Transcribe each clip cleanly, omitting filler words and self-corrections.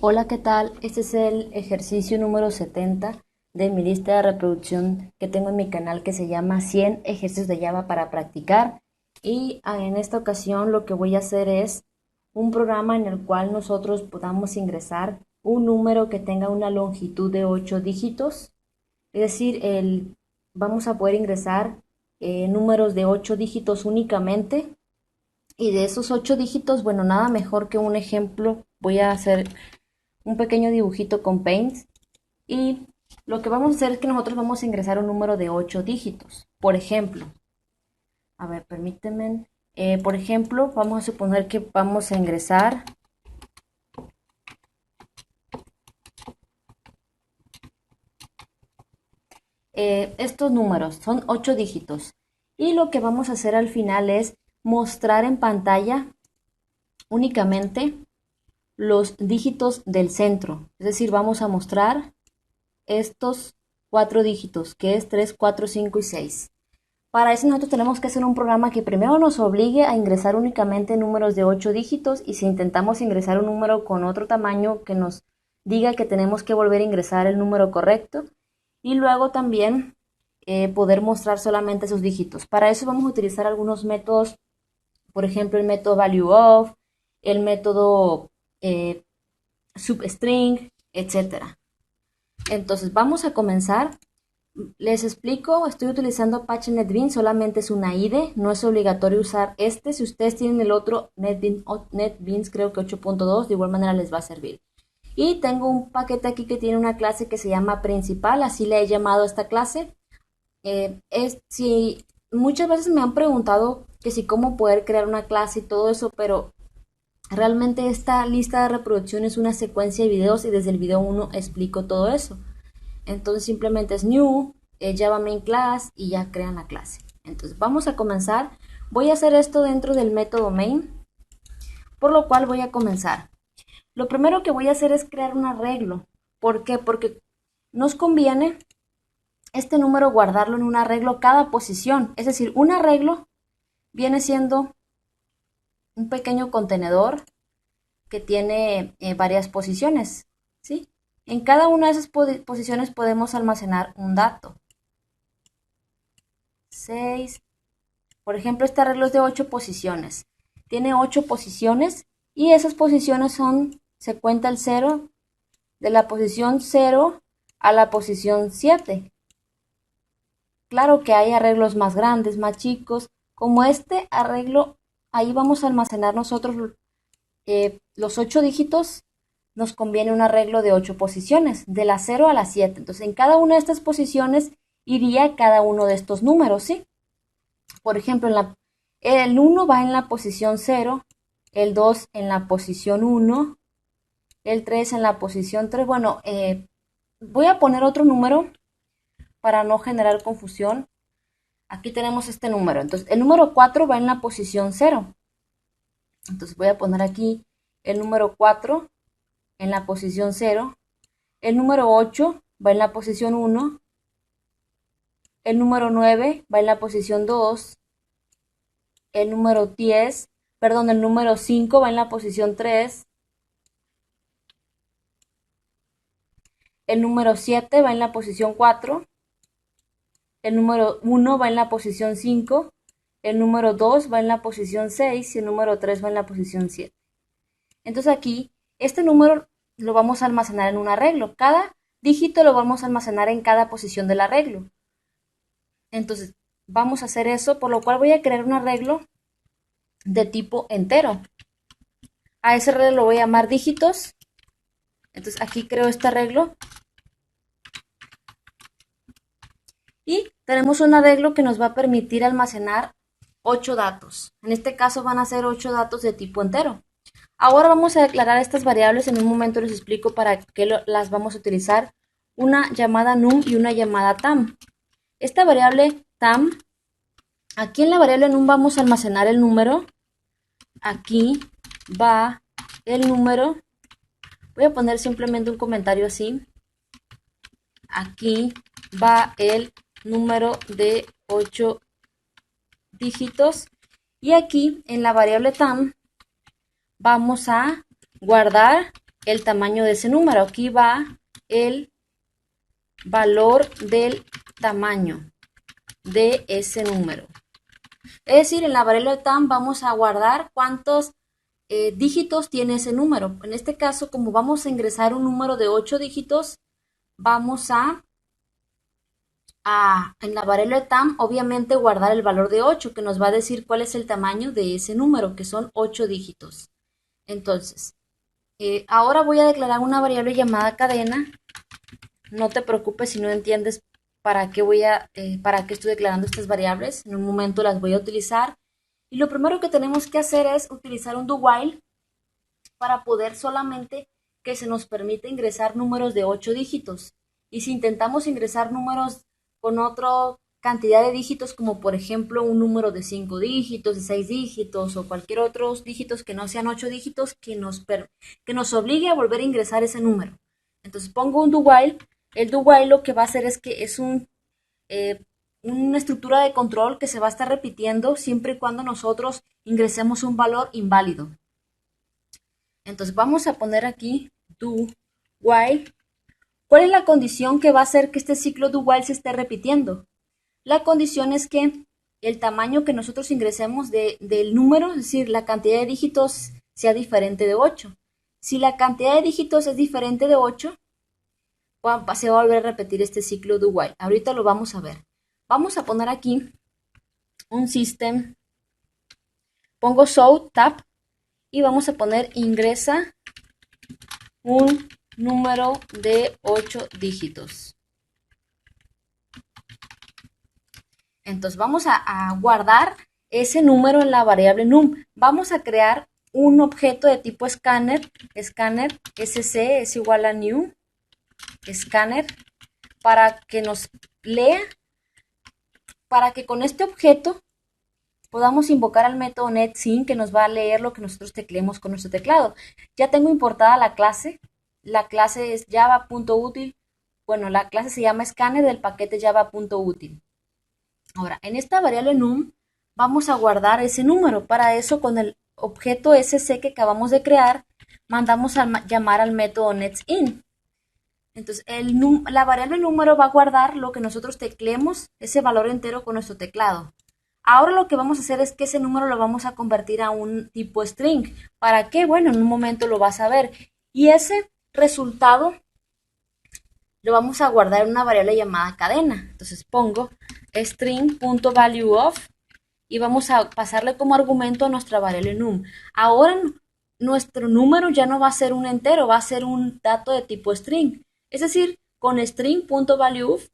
Hola, ¿qué tal? Este es el ejercicio número 70 de mi lista de reproducción que tengo en mi canal que se llama 100 ejercicios de Java para practicar. Y en esta ocasión lo que voy a hacer es un programa en el cual nosotros podamos ingresar un número que tenga una longitud de 8 dígitos. Es decir, vamos a poder ingresar números de 8 dígitos únicamente. Y de esos 8 dígitos, bueno, nada mejor que un ejemplo. Voy a hacer un pequeño dibujito con Paint y lo que vamos a hacer es que nosotros vamos a ingresar un número de 8 dígitos. Por ejemplo, a ver, permítanme, por ejemplo, vamos a suponer que vamos a ingresar estos números, son 8 dígitos. Y lo que vamos a hacer al final es mostrar en pantalla únicamente los dígitos del centro. Es decir, vamos a mostrar estos 4 dígitos, que es 3, 4, 5 y 6. Para eso nosotros tenemos que hacer un programa que primero nos obligue a ingresar únicamente números de 8 dígitos y si intentamos ingresar un número con otro tamaño que nos diga que tenemos que volver a ingresar el número correcto y luego también poder mostrar solamente esos dígitos. Para eso vamos a utilizar algunos métodos, por ejemplo el método value of, el método substring, etcétera. Entonces vamos a comenzar. Les explico, estoy utilizando Apache NetBeans, solamente es una IDE, no es obligatorio usar este. Si ustedes tienen el otro NetBeans creo que 8.2, de igual manera les va a servir. Y tengo un paquete aquí que tiene una clase que se llama principal, así le he llamado a esta clase. Si muchas veces me han preguntado que si cómo poder crear una clase y todo eso, pero realmente esta lista de reproducción es una secuencia de videos y desde el video 1 explico todo eso. Entonces simplemente es new, Java main class y ya crean la clase. Entonces vamos a comenzar. Voy a hacer esto dentro del método main, por lo cual voy a comenzar. Lo primero que voy a hacer es crear un arreglo. ¿Por qué? Porque nos conviene este número guardarlo en un arreglo cada posición. Es decir, un arreglo viene siendo un pequeño contenedor que tiene varias posiciones, ¿sí? En cada una de esas posiciones podemos almacenar un dato. 6. Por ejemplo, este arreglo es de 8 posiciones. Tiene 8 posiciones y esas posiciones se cuenta el 0 de la posición 0 a la posición 7. Claro que hay arreglos más grandes, más chicos. Como este arreglo, ahí vamos a almacenar nosotros los 8 dígitos. Nos conviene un arreglo de 8 posiciones, de la 0 a la 7. Entonces, en cada una de estas posiciones iría cada uno de estos números, ¿sí? Por ejemplo, el 1 va en la posición 0, el 2 en la posición 1, el 3 en la posición 3. Bueno, voy a poner otro número para no generar confusión. Aquí tenemos este número. Entonces, el número 4 va en la posición 0. Entonces, voy a poner aquí el número 4 en la posición 0. El número 8 va en la posición 1. El número 9 va en la posición 2. El número 10, perdón, el número 5 va en la posición 3. El número 7 va en la posición 4. El número 1 va en la posición 5. El número 2 va en la posición 6 y el número 3 va en la posición 7. Entonces aquí, este número lo vamos a almacenar en un arreglo. Cada dígito lo vamos a almacenar en cada posición del arreglo. Entonces, vamos a hacer eso, por lo cual voy a crear un arreglo de tipo entero. A ese arreglo lo voy a llamar dígitos. Entonces aquí creo este arreglo. Y tenemos un arreglo que nos va a permitir almacenar 8 datos. En este caso van a ser 8 datos de tipo entero. Ahora vamos a declarar estas variables. En un momento les explico para qué las vamos a utilizar. Una llamada num y una llamada tam. Esta variable tam, aquí en la variable num vamos a almacenar el número. Aquí va el número. Voy a poner simplemente un comentario así. Aquí va el número de 8 dígitos. Y aquí en la variable tam vamos a guardar el tamaño de ese número. Aquí va el valor del tamaño de ese número. Es decir, en la variable tam vamos a guardar cuántos dígitos tiene ese número. En este caso, como vamos a ingresar un número de 8 dígitos, vamos en la variable tam, obviamente, guardar el valor de 8, que nos va a decir cuál es el tamaño de ese número, que son 8 dígitos. Entonces, ahora voy a declarar una variable llamada cadena. No te preocupes si no entiendes para qué estoy declarando estas variables. En un momento las voy a utilizar. Y lo primero que tenemos que hacer es utilizar un do while para poder solamente que se nos permite ingresar números de 8 dígitos. Y si intentamos ingresar números con otra cantidad de dígitos, como por ejemplo un número de 5 dígitos, de 6 dígitos o cualquier otros dígitos que no sean 8 dígitos, que nos obligue a volver a ingresar ese número. Entonces pongo un do while. El do while lo que va a hacer es que es una estructura de control que se va a estar repitiendo siempre y cuando nosotros ingresemos un valor inválido. Entonces vamos a poner aquí do while. ¿Cuál es la condición que va a hacer que este ciclo do while se esté repitiendo? La condición es que el tamaño que nosotros ingresemos del número, es decir, la cantidad de dígitos sea diferente de 8. Si la cantidad de dígitos es diferente de 8, se va a volver a repetir este ciclo do while. Ahorita lo vamos a ver. Vamos a poner aquí un system. Pongo show tab y vamos a poner ingresa un número de 8 dígitos. Entonces vamos a guardar ese número en la variable num. Vamos a crear un objeto de tipo scanner sc es igual a new scanner para que nos lea, para que con este objeto podamos invocar al método netSync que nos va a leer lo que nosotros tecleemos con nuestro teclado. Ya tengo importada la clase es java.util. Bueno, la clase se llama scanner del paquete java.util. Ahora, en esta variable num vamos a guardar ese número. Para eso, con el objeto sc que acabamos de crear, mandamos a llamar al método netIn. Entonces, la variable número va a guardar lo que nosotros tecleemos, ese valor entero con nuestro teclado. Ahora lo que vamos a hacer es que ese número lo vamos a convertir a un tipo string. ¿Para qué? Bueno, en un momento lo vas a ver. Y ese resultado lo vamos a guardar en una variable llamada cadena. Entonces pongo string.valueOf y vamos a pasarle como argumento a nuestra variable num. Ahora nuestro número ya no va a ser un entero, va a ser un dato de tipo string. Es decir, con string.valueOf,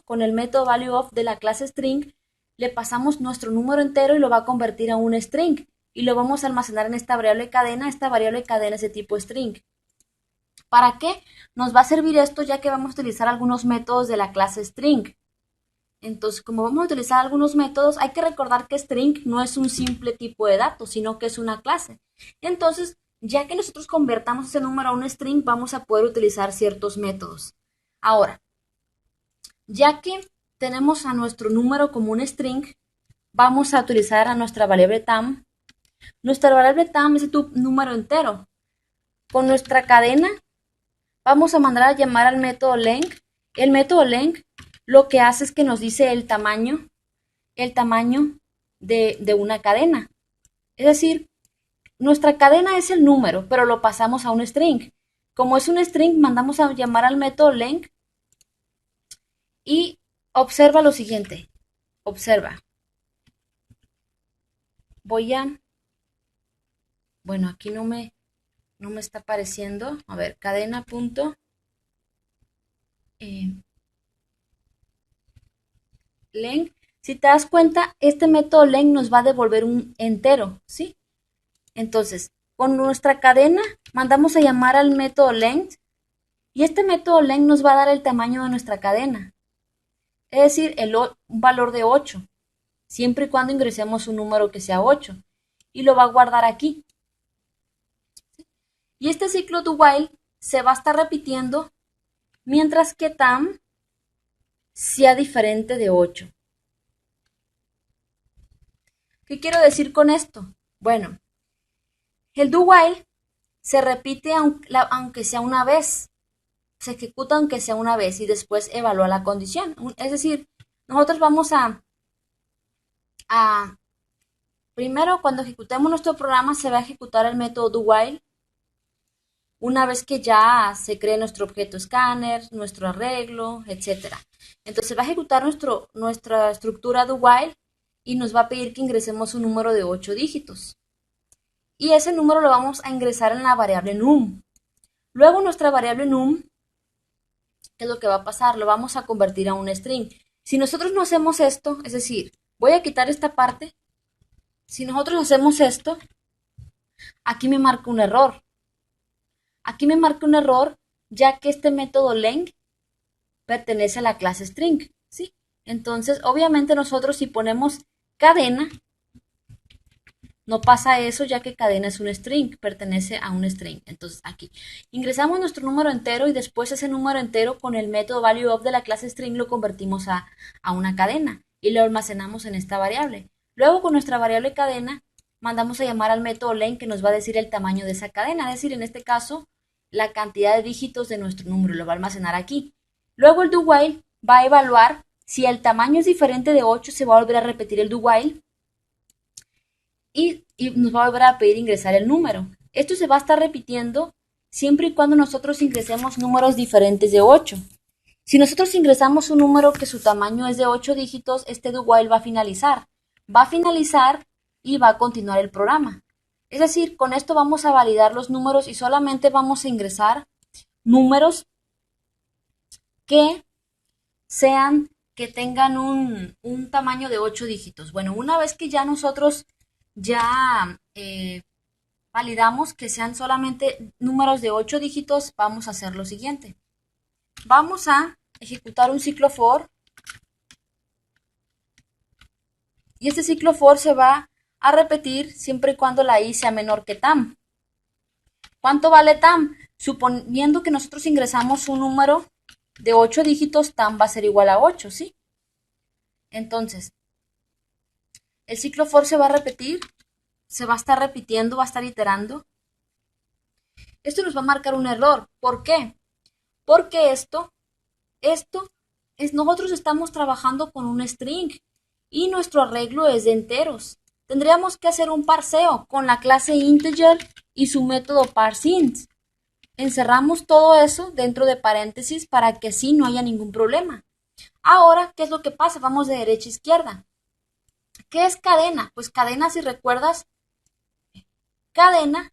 con el método valueOf de la clase string, le pasamos nuestro número entero y lo va a convertir a un string. Y lo vamos a almacenar en esta variable cadena. Esta variable cadena es de tipo string. ¿Para qué nos va a servir esto? Ya que vamos a utilizar algunos métodos de la clase string. Entonces, como vamos a utilizar algunos métodos, hay que recordar que string no es un simple tipo de datos, sino que es una clase. Entonces, ya que nosotros convertamos ese número a un string, vamos a poder utilizar ciertos métodos. Ahora, ya que tenemos a nuestro número como un string, vamos a utilizar a nuestra variable tam. Nuestra variable tam es tu número entero. Con nuestra cadena vamos a mandar a llamar al método length. El método length lo que hace es que nos dice el tamaño de una cadena. Es decir, nuestra cadena es el número, pero lo pasamos a un string. Como es un string, mandamos a llamar al método length y observa lo siguiente. Observa. Bueno, aquí no me está apareciendo. A ver, cadena punto. Length. Si te das cuenta, este método length nos va a devolver un entero, ¿sí? Entonces, con nuestra cadena mandamos a llamar al método length y este método length nos va a dar el tamaño de nuestra cadena. Es decir, un valor de 8, siempre y cuando ingresemos un número que sea 8 y lo va a guardar aquí. Y este ciclo do while se va a estar repitiendo mientras que tam sea diferente de 8. ¿Qué quiero decir con esto? Bueno, el do while se repite aunque sea una vez, se ejecuta aunque sea una vez y después evalúa la condición. Es decir, nosotros vamos a primero cuando ejecutemos nuestro programa se va a ejecutar el método do while una vez que ya se cree nuestro objeto escáner, nuestro arreglo, etcétera. Entonces va a ejecutar nuestra estructura do while y nos va a pedir que ingresemos un número de 8 dígitos. Y ese número lo vamos a ingresar en la variable num. Luego nuestra variable num, ¿qué es lo que va a pasar? Lo vamos a convertir a un string. Si nosotros no hacemos esto, es decir, voy a quitar esta parte. Si nosotros hacemos esto, aquí me marca un error. Aquí me marca un error ya que este método length pertenece a la clase string, ¿sí? Entonces, obviamente nosotros si ponemos cadena, no pasa eso ya que cadena es un string, pertenece a un string. Entonces, aquí ingresamos nuestro número entero y después ese número entero con el método valueOf de la clase string lo convertimos a una cadena y lo almacenamos en esta variable. Luego con nuestra variable cadena mandamos a llamar al método len que nos va a decir el tamaño de esa cadena, es decir, en este caso, la cantidad de dígitos de nuestro número, lo va a almacenar aquí. Luego el do while va a evaluar si el tamaño es diferente de 8, se va a volver a repetir el do while y nos va a volver a pedir ingresar el número. Esto se va a estar repitiendo siempre y cuando nosotros ingresemos números diferentes de 8. Si nosotros ingresamos un número que su tamaño es de 8 dígitos, este do while va a finalizar. Va a finalizar y va a continuar el programa. Es decir, con esto vamos a validar los números y solamente vamos a ingresar números que tengan un tamaño de 8 dígitos. Bueno, una vez que ya nosotros validamos que sean solamente números de 8 dígitos, vamos a hacer lo siguiente. Vamos a ejecutar un ciclo for y este ciclo for se va a repetir siempre y cuando la i sea menor que tam. ¿Cuánto vale tam? Suponiendo que nosotros ingresamos un número de 8 dígitos, tam va a ser igual a 8, ¿sí? Entonces, el ciclo for se va a repetir, se va a estar repitiendo, va a estar iterando. Esto nos va a marcar un error. ¿Por qué? Porque nosotros estamos trabajando con un string y nuestro arreglo es de enteros. Tendríamos que hacer un parseo con la clase integer y su método parseInt. Encerramos todo eso dentro de paréntesis para que así no haya ningún problema. Ahora, ¿qué es lo que pasa? Vamos de derecha a izquierda. ¿Qué es cadena? Pues cadena, si recuerdas, cadena,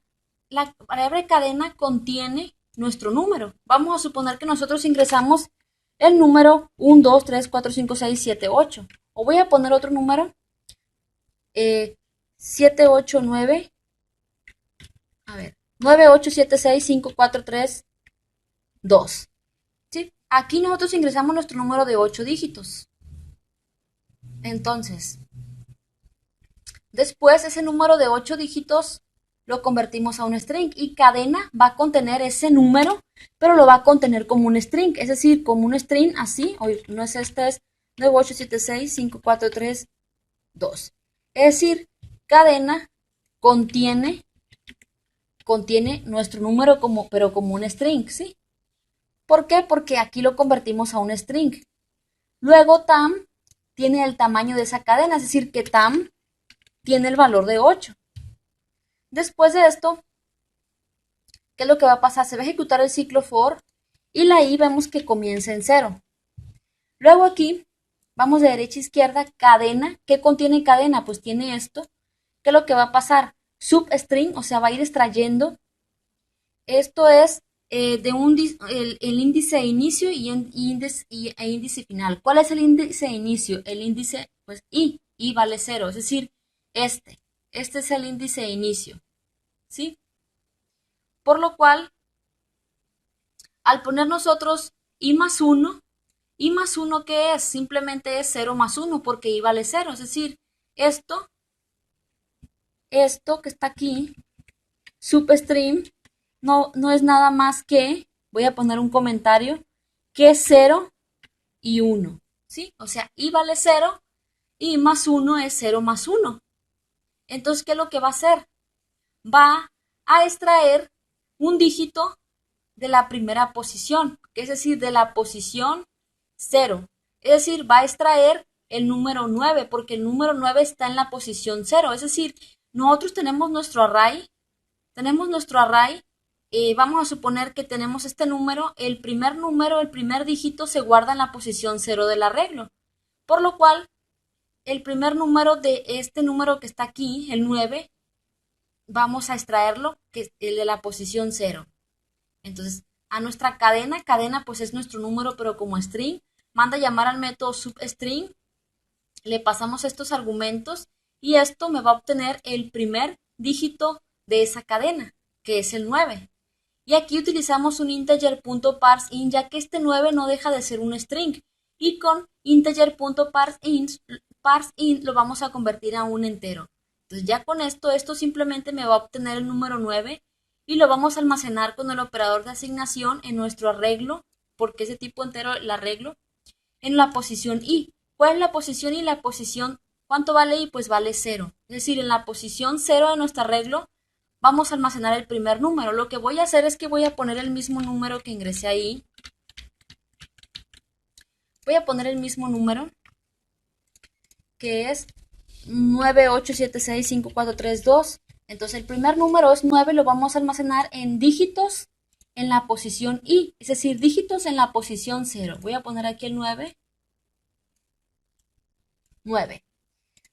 la variable cadena contiene nuestro número. Vamos a suponer que nosotros ingresamos el número 1, 2, 3, 4, 5, 6, 7, 8. O voy a poner otro número, 7, 8, 9. A ver, 9, 8, 7, 6, 5, 4, 3, 2. ¿Sí? Aquí nosotros ingresamos nuestro número de 8 dígitos. Entonces, después ese número de 8 dígitos lo convertimos a un string y cadena va a contener ese número, pero lo va a contener como un string, es decir, como un string así, no es este, es 9, 8, 7, 6, 5, 4, 3, 2. Es decir, cadena contiene nuestro número pero como un string, ¿sí? ¿Por qué? Porque aquí lo convertimos a un string. Luego tam tiene el tamaño de esa cadena, es decir, que tam tiene el valor de 8. Después de esto, ¿qué es lo que va a pasar? Se va a ejecutar el ciclo for y la i vemos que comienza en 0. Luego aquí, vamos de derecha a izquierda, cadena. ¿Qué contiene cadena? Pues tiene esto. ¿Qué es lo que va a pasar? Substring, o sea, va a ir extrayendo. Esto es el índice de inicio y índice final. ¿Cuál es el índice de inicio? El índice, pues i vale 0, es decir, este es el índice de inicio, ¿sí? Por lo cual, al poner nosotros i más 1, ¿qué es? Simplemente es 0 más 1 porque i vale 0, es decir, esto que está aquí, substring, no es nada más que, voy a poner un comentario, que es 0 y 1, ¿sí? O sea, i vale 0 y más 1 es 0 más 1. Entonces, ¿qué es lo que va a hacer? Va a extraer un dígito de la primera posición, que es decir, de la posición 0. Es decir, va a extraer el número 9, porque el número 9 está en la posición 0. Es decir, nosotros tenemos nuestro array, vamos a suponer que tenemos este número, el primer dígito se guarda en la posición 0 del arreglo, por lo cual el primer número de este número que está aquí, el 9, vamos a extraerlo, que es el de la posición 0. Entonces, a nuestra cadena pues es nuestro número, pero como string, manda a llamar al método substring, le pasamos estos argumentos y esto me va a obtener el primer dígito de esa cadena, que es el 9. Y aquí utilizamos un integer.parseInt, ya que este 9 no deja de ser un string. Y con integer.parseInt lo vamos a convertir a un entero. Entonces ya con esto simplemente me va a obtener el número 9 y lo vamos a almacenar con el operador de asignación en nuestro arreglo, porque ese tipo entero el arreglo, en la posición i. ¿Cuál es la posición i? La posición, ¿cuánto vale i? Pues vale 0. Es decir, en la posición 0 de nuestro arreglo vamos a almacenar el primer número. Lo que voy a hacer es que voy a poner el mismo número que ingresé ahí. Voy a poner el mismo número, que es 987654332. Entonces el primer número es 9, lo vamos a almacenar en dígitos en la posición i, es decir, dígitos en la posición 0. Voy a poner aquí el 9.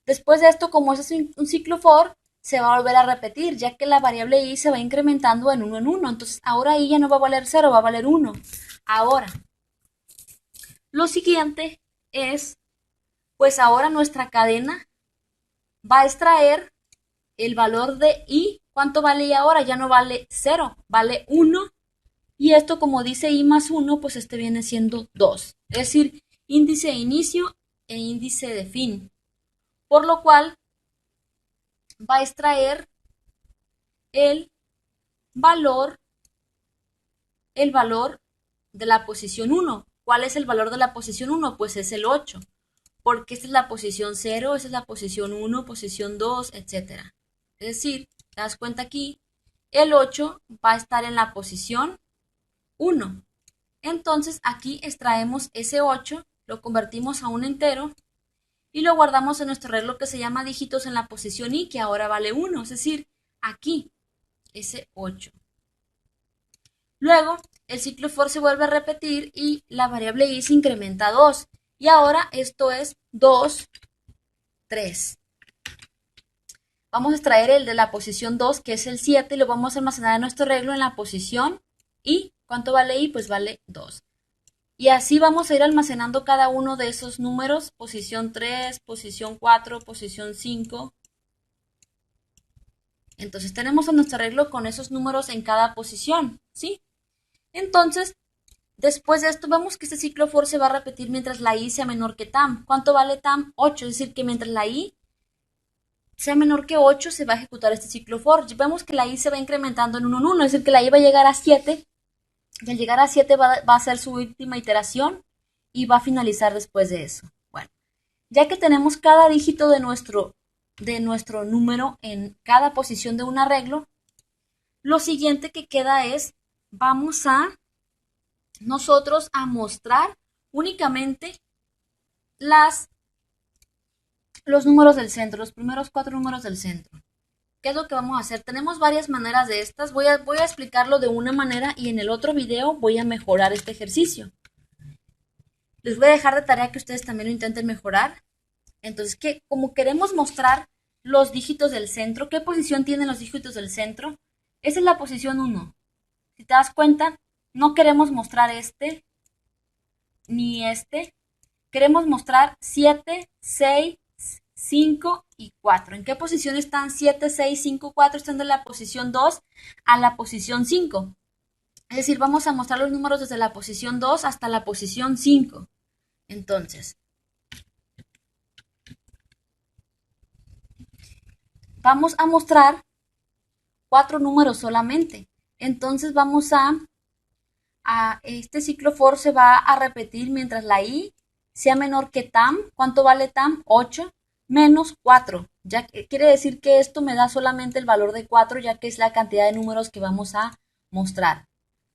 Después de esto, como es un ciclo for, se va a volver a repetir, ya que la variable i se va incrementando en 1 en 1. Entonces ahora i ya no va a valer 0, va a valer 1. Ahora, lo siguiente es, pues ahora nuestra cadena va a extraer el valor de i. ¿Cuánto vale i ahora? Ya no vale 0, vale 1. Y esto, como dice i más 1, pues este viene siendo 2. Es decir, índice de inicio e índice de fin. Por lo cual va a extraer el valor de la posición 1. ¿Cuál es el valor de la posición 1? Pues es el 8. Porque esta es la posición 0, esta es la posición 1, posición 2, etc. Es decir, te das cuenta aquí, el 8 va a estar en la posición 1. Entonces aquí extraemos ese 8, lo convertimos a un entero y lo guardamos en nuestro arreglo que se llama dígitos en la posición i, que ahora vale 1, es decir, aquí, ese 8. Luego, el ciclo for se vuelve a repetir y la variable i se incrementa a 2. Y ahora esto es 2, 3. Vamos a extraer el de la posición 2, que es el 7, y lo vamos a almacenar en nuestro arreglo en la posición i. ¿Cuánto vale i? Pues vale 2. Y así vamos a ir almacenando cada uno de esos números, posición 3, posición 4, posición 5. Entonces tenemos a nuestro arreglo con esos números en cada posición, ¿sí? Entonces, después de esto, vemos que este ciclo for se va a repetir mientras la i sea menor que tam. ¿Cuánto vale tam? 8, es decir, que mientras la i sea menor que 8 se va a ejecutar este ciclo for. Vemos que la i se va incrementando en 1 en 1, es decir, que la i va a llegar a 7, y al llegar a 7 va a ser su última iteración y va a finalizar después de eso. Bueno, ya que tenemos cada dígito de nuestro número en cada posición de un arreglo, lo siguiente que queda es, vamos a nosotros a mostrar únicamente los números del centro, los primeros 4 números del centro. ¿Qué es lo que vamos a hacer? Tenemos varias maneras de estas. Voy a explicarlo de una manera y en el otro video voy a mejorar este ejercicio. Les voy a dejar de tarea que ustedes también lo intenten mejorar. Entonces, como queremos mostrar los dígitos del centro, ¿qué posición tienen los dígitos del centro? Esa es la posición 1. Si te das cuenta, no queremos mostrar este ni este. Queremos mostrar 7, 6, 5 y 4. ¿En qué posición están 7, 6, 5, 4? Están de la posición 2 a la posición 5. Es decir, vamos a mostrar los números desde la posición 2 hasta la posición 5. Entonces, vamos a mostrar 4 números solamente. Entonces vamos a este ciclo for se va a repetir mientras la i sea menor que tam. ¿Cuánto vale tam? 8 menos 4. Ya quiere decir que esto me da solamente el valor de 4, ya que es la cantidad de números que vamos a mostrar.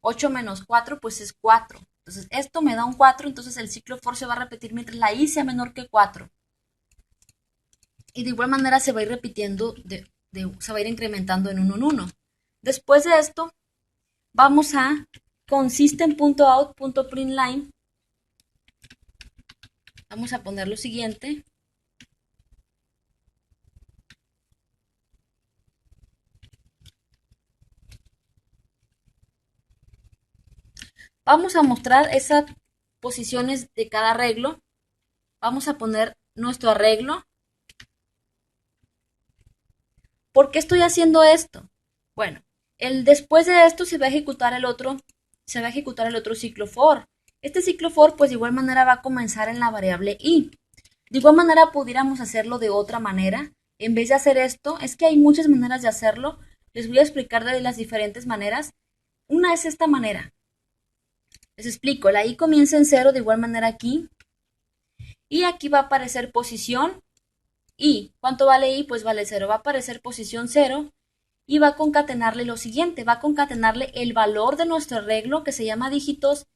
8 menos 4 pues es 4. Entonces esto me da un 4, entonces el ciclo for se va a repetir mientras la i sea menor que 4. Y de igual manera se va a ir repitiendo, se va a ir incrementando en 1 en 1. Después de esto, vamos a con system.out.println, vamos a poner lo siguiente. Vamos a mostrar esas posiciones de cada arreglo. Vamos a poner nuestro arreglo. ¿Por qué estoy haciendo esto? Bueno, después de esto se va a ejecutar el otro ciclo for. Este ciclo for pues de igual manera va a comenzar en la variable i. De igual manera pudiéramos hacerlo de otra manera. En vez de hacer esto, es que hay muchas maneras de hacerlo. Les voy a explicar de las diferentes maneras. Una es esta manera. Les explico, la i comienza en 0 de igual manera aquí. Y aquí va a aparecer posición i. ¿Cuánto vale i? Pues vale 0. Va a aparecer posición 0 y va a concatenarle lo siguiente. Va a concatenarle el valor de nuestro arreglo que se llama dígitos.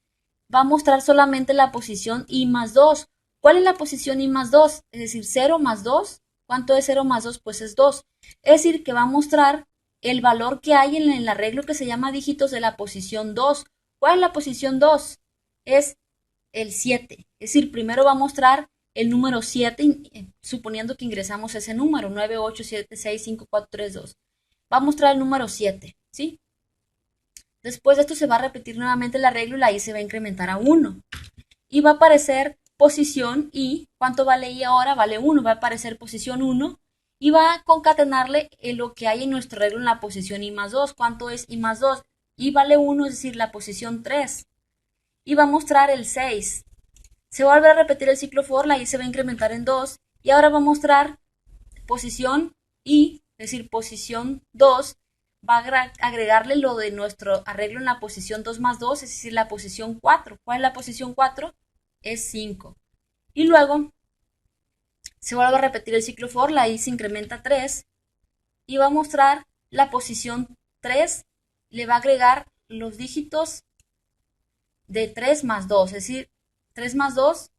Va a mostrar solamente la posición i más 2. ¿Cuál es la posición i más 2? Es decir, 0 más 2. ¿Cuánto es 0 más 2? Pues es 2. Es decir, que va a mostrar el valor que hay en el arreglo que se llama dígitos de la posición 2. ¿Cuál es la posición 2? Es el 7. Es decir, primero va a mostrar el número 7, suponiendo que ingresamos ese número, 9, 8, 7, 6, 5, 4, 3, 2. Va a mostrar el número 7, ¿sí? Después de esto se va a repetir nuevamente el arreglo y la i se va a incrementar a 1. Y va a aparecer posición i. ¿Cuánto vale i ahora? Vale 1. Va a aparecer posición 1 y va a concatenarle lo que hay en nuestro arreglo en la posición i más 2. ¿Cuánto es i más 2? i vale 1, es decir, la posición 3. Y va a mostrar el 6. Se va a volver a repetir el ciclo for, la i se va a incrementar en 2 y ahora va a mostrar posición i, es decir, posición 2, va a agregarle lo de nuestro arreglo en la posición 2 más 2, es decir, la posición 4. ¿Cuál es la posición 4? Es 5. Y luego se vuelve a repetir el ciclo for, la i se incrementa 3 y va a mostrar la posición 3, le va a agregar los dígitos de 3 más 2, es decir, 3 más 2,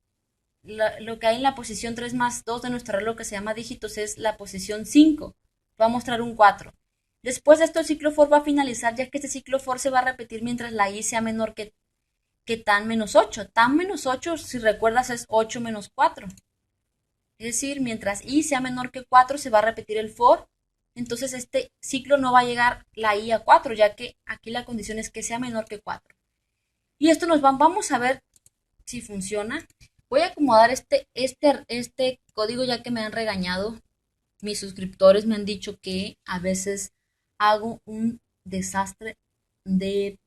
lo que hay en la posición 3 más 2 de nuestro arreglo que se llama dígitos es la posición 5. Va a mostrar un 4. Después de esto el ciclo for va a finalizar, ya que este ciclo for se va a repetir mientras la i sea menor que tan menos 8. Tan menos 8, si recuerdas, es 8 menos 4. Es decir, mientras i sea menor que 4 se va a repetir el for. Entonces este ciclo no va a llegar la i a 4, ya que aquí la condición es que sea menor que 4. Y esto vamos a ver si funciona. Voy a acomodar este código ya que me han regañado. Mis suscriptores me han dicho que a veces hago un desastre de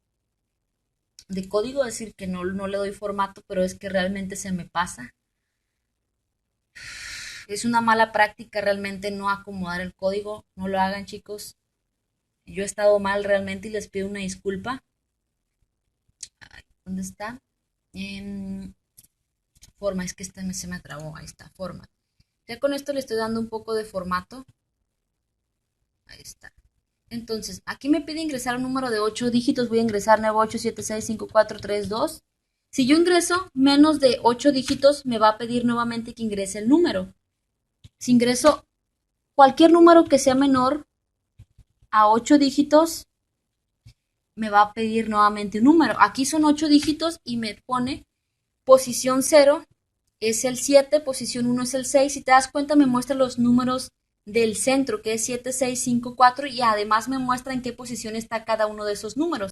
código, es decir, que no le doy formato, pero es que realmente se me pasa. Es una mala práctica realmente no acomodar el código. No lo hagan, chicos. Yo he estado mal realmente y les pido una disculpa. ¿Dónde está? Forma, es que se me trabó. Ahí está, forma. Ya con esto le estoy dando un poco de formato. Ahí está. Entonces, aquí me pide ingresar un número de 8 dígitos. Voy a ingresar 98765432. Si yo ingreso menos de 8 dígitos, me va a pedir nuevamente que ingrese el número. Si ingreso cualquier número que sea menor a 8 dígitos, me va a pedir nuevamente un número. Aquí son 8 dígitos y me pone posición 0 es el 7, posición 1 es el 6. Si te das cuenta, me muestra los números del centro, que es 7, 6, 5, 4, y además me muestra en qué posición está cada uno de esos números.